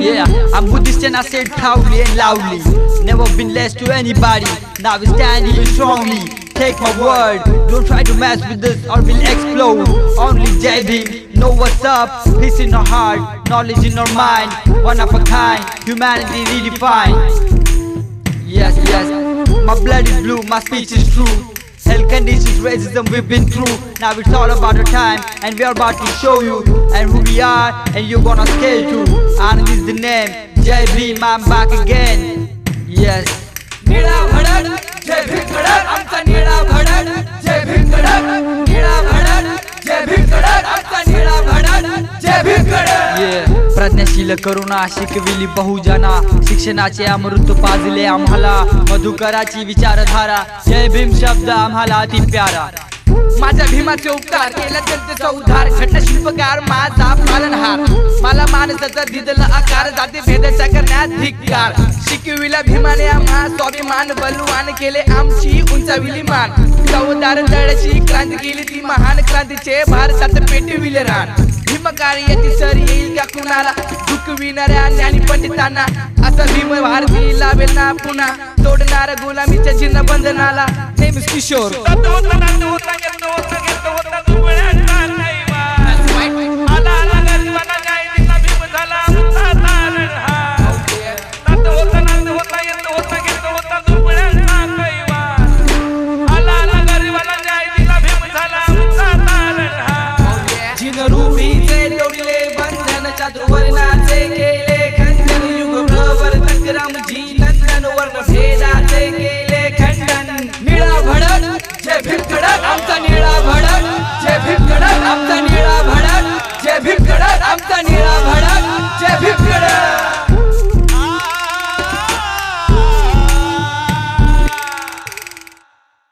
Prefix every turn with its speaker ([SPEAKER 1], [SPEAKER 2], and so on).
[SPEAKER 1] Yeah, I'm Buddhist and I said proudly and loudly. Never been less to anybody. Now we stand even strongly. Take my word, don't try to mess with us or we'll explode. Only Jai Bhim, know what's up. Peace in our heart, knowledge in our mind. One of a kind, humanity redefined. Yes, yes, my blood is blue, my speech is true. Hell conditions, racism we've been through. Now it's all about our time and we're about to show you and who we are and you're gonna scale too. Anand is the name, Jai Bhim, I'm back again. Yes.
[SPEAKER 2] निळा भडक जय भीम कडक आमचा निळा भडक जय भीम कडक निळा भडक जय भीम कडक आमचा निळा भडक जय भीम कडक.
[SPEAKER 1] प्रज्ञाशील करुणा शिकविली बहुजना शिक्षणाचे अमृत पाजले आम्हाला मधुकराची विचारधारा जय भीम शब्द आम्हाला अति प्यारा.
[SPEAKER 2] माझ्या भीमाचे उपकार केला जनतेचा उद्धार घटना शिल्पकार माझा पालनहार मला माणसाचा दिदला आकार जाती भेदाचा करण्यात धिक्कार शिकविला भीमाने आम्हा स्वाभिमान बलवान केले आमची उंचाविली मान चौदार तळची क्रांती केली ती महान क्रांतीचे भारतात पेटविले रान भीमकारी येती सर येईल का कुणाला दुखविणाऱ्या ज्ञानी पंडितांना असा भीम भारती लावेल ना पुन्हा तोडणार गुलामीच्या चिन्ह बंधनाला नेहमीच किशोर. जिनरूपीचे तोडले बंधन चातुर्वर्णाचे केले खंडन युग प्रवर्तक रामजी नंदन वर्ण भेदाचे केले खंडन. निळा भडक जय भीम कडक आमचा निळा भडक जय भीम कडक आमचा निळा भडक जय भीम कडक आमचा निळा भडक